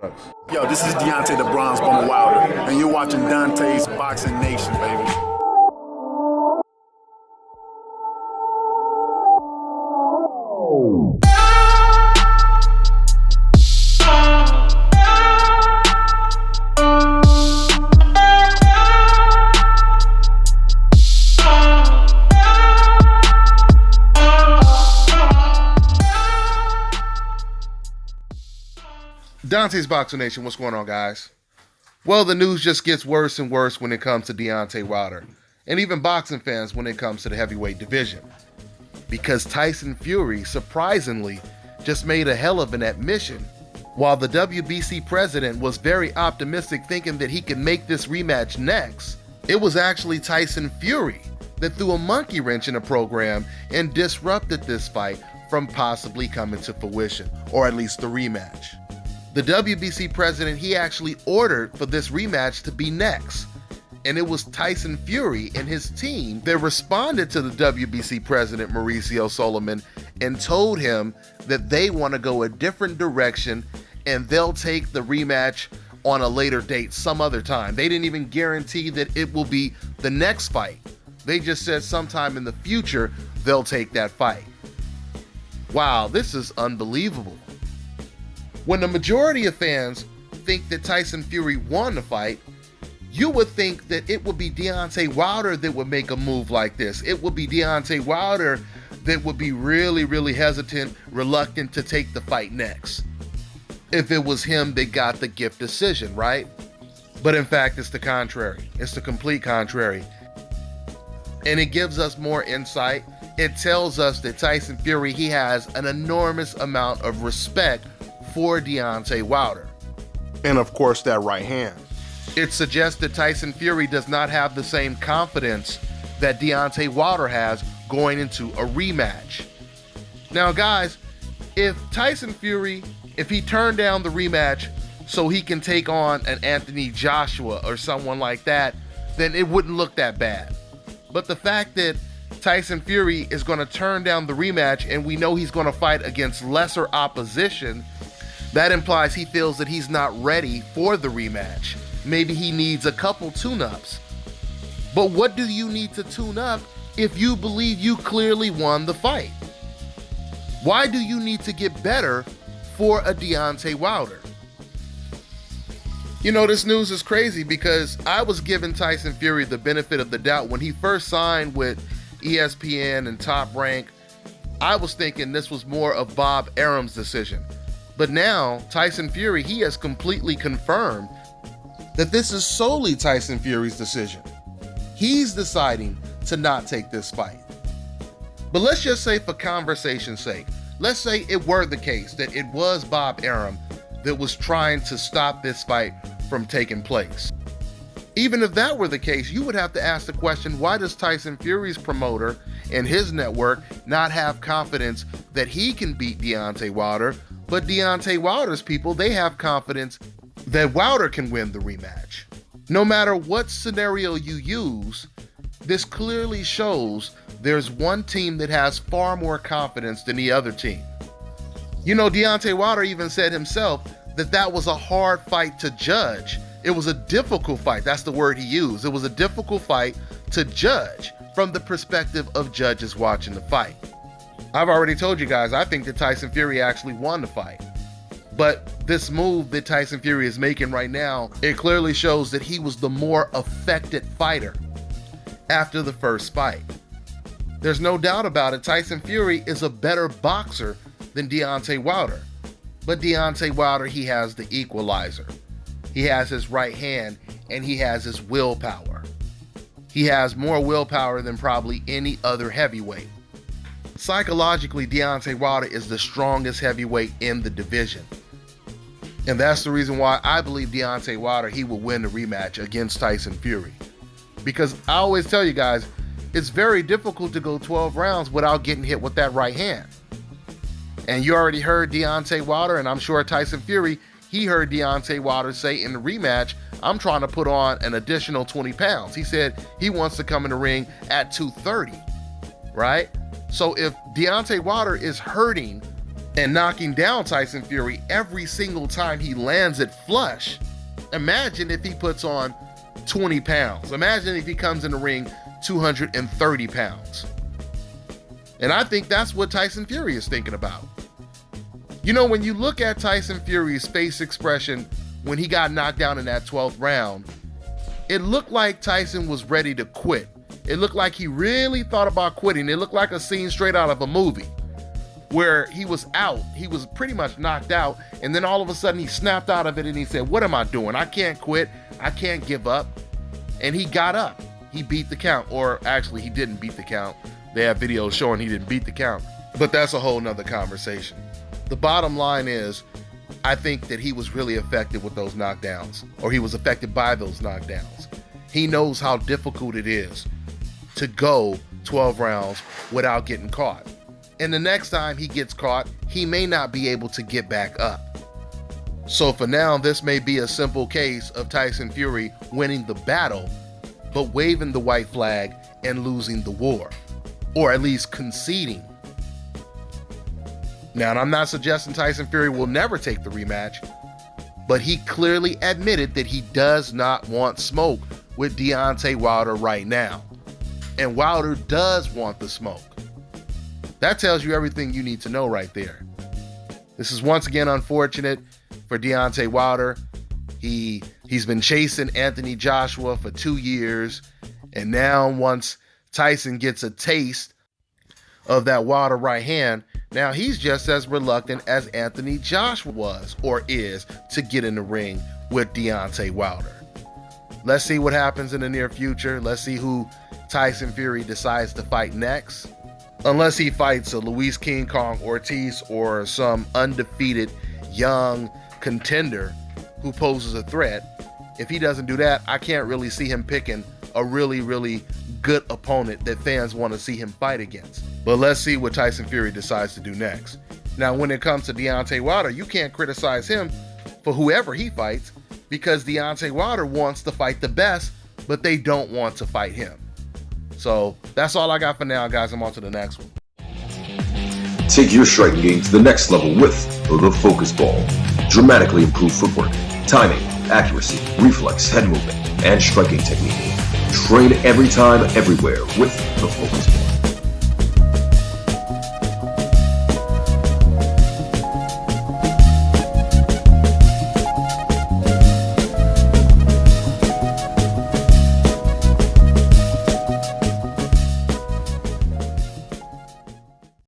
Yo, this is Deontay the Bronze Bomber Wilder, and you're watching Dante's Boxing Nation, baby. Dante's Boxing Nation, what's going on, guys? Well, the news just gets worse and worse when it comes to Deontay Wilder, and even boxing fans when it comes to the heavyweight division. Because Tyson Fury, surprisingly, just made a hell of an admission. While the WBC president was very optimistic, thinking that he could make this rematch next, it was actually Tyson Fury that threw a monkey wrench in the program and disrupted this fight from possibly coming to fruition, or at least the rematch. The WBC president, he actually ordered for this rematch to be next. And it was Tyson Fury and his team that responded to the WBC president, Mauricio Solomon, and told him that they want to go a different direction and they'll take the rematch on a later date, some other time. They didn't even guarantee that it will be the next fight. They just said sometime in the future, they'll take that fight. Wow, this is unbelievable. When the majority of fans think that Tyson Fury won the fight, you would think that it would be Deontay Wilder that would make a move like this. It would be Deontay Wilder that would be really hesitant, reluctant to take the fight next, if it was him that got the gift decision, right? But in fact, it's the contrary. It's the complete contrary. And it gives us more insight. It tells us that Tyson Fury, he has an enormous amount of respect for Deontay Wilder. And of course, that right hand. It suggests that Tyson Fury does not have the same confidence that Deontay Wilder has going into a rematch. Now, guys, if Tyson Fury, if he turned down the rematch so he can take on an Anthony Joshua or someone like that, then it wouldn't look that bad. But the fact that Tyson Fury is going to turn down the rematch and we know he's going to fight against lesser opposition, that implies he feels that he's not ready for the rematch. Maybe he needs a couple tune-ups. But what do you need to tune up if you believe you clearly won the fight? Why do you need to get better for a Deontay Wilder? You know, this news is crazy because I was giving Tyson Fury the benefit of the doubt when he first signed with ESPN and Top Rank. I was thinking this was more of Bob Arum's decision. But now, Tyson Fury, he has completely confirmed that this is solely Tyson Fury's decision. He's deciding to not take this fight. But let's just say, for conversation's sake, let's say it were the case that it was Bob Arum that was trying to stop this fight from taking place. Even if that were the case, you would have to ask the question, why does Tyson Fury's promoter and his network not have confidence that he can beat Deontay Wilder? But Deontay Wilder's people, they have confidence that Wilder can win the rematch. No matter what scenario you use, this clearly shows there's one team that has far more confidence than the other team. You know, Deontay Wilder even said himself that that was a hard fight to judge. It was a difficult fight. That's the word he used. It was a difficult fight to judge from the perspective of judges watching the fight. I've already told you guys, I think that Tyson Fury actually won the fight. But this move that Tyson Fury is making right now, it clearly shows that he was the more affected fighter after the first fight. There's no doubt about it, Tyson Fury is a better boxer than Deontay Wilder. But Deontay Wilder, he has the equalizer. He has his right hand and he has his willpower. He has more willpower than probably any other heavyweight. Psychologically, Deontay Wilder is the strongest heavyweight in the division. And that's the reason why I believe Deontay Wilder, he will win the rematch against Tyson Fury. Because I always tell you guys, it's very difficult to go 12 rounds without getting hit with that right hand. And you already heard Deontay Wilder, and I'm sure Tyson Fury, he heard Deontay Wilder say in the rematch, I'm trying to put on an additional 20 pounds. He said he wants to come in the ring at 230, right? So if Deontay Wilder is hurting and knocking down Tyson Fury every single time he lands it flush. Imagine if he puts on 20 pounds. Imagine if he comes in the ring 230 pounds. And I think that's what Tyson Fury is thinking about. You know, when you look at Tyson Fury's face expression when he got knocked down in that 12th round, it looked like Tyson was ready to quit. It looked like he really thought about quitting. It looked like a scene straight out of a movie where he was out. He was pretty much knocked out. And then all of a sudden he snapped out of it and he said, what am I doing? I can't quit. I can't give up. And he got up. He beat the count. Or actually, he didn't beat the count. They have videos showing he didn't beat the count. But that's a whole nother conversation. The bottom line is, I think that he was really affected with those knockdowns, or he was affected by those knockdowns. He knows how difficult it is to go 12 rounds without getting caught. And the next time he gets caught, he may not be able to get back up. So for now, this may be a simple case of Tyson Fury winning the battle, but waving the white flag and losing the war, or at least conceding. Now, and I'm not suggesting Tyson Fury will never take the rematch, but he clearly admitted that he does not want smoke with Deontay Wilder right now. And Wilder does want the smoke. That tells you everything you need to know right there. This is once again unfortunate for Deontay Wilder. He's been chasing Anthony Joshua for 2 years, and now once Tyson gets a taste of that Wilder right hand, now he's just as reluctant as Anthony Joshua was or is to get in the ring with Deontay Wilder. Let's see what happens in the near future. Let's see who Tyson Fury decides to fight next. Unless he fights a Luis King Kong Ortiz or some undefeated young contender who poses a threat. If he doesn't do that, I can't really see him picking a really, really good opponent that fans want to see him fight against. But let's see what Tyson Fury decides to do next. Now, when it comes to Deontay Wilder, you can't criticize him for whoever he fights, because Deontay Wilder wants to fight the best, but they don't want to fight him. So that's all I got for now, guys. I'm on to the next one. Take your striking game to the next level with the Focus Ball. Dramatically improved footwork, timing, accuracy, reflex, head movement, and striking technique. Train every time, everywhere with the Focus Ball.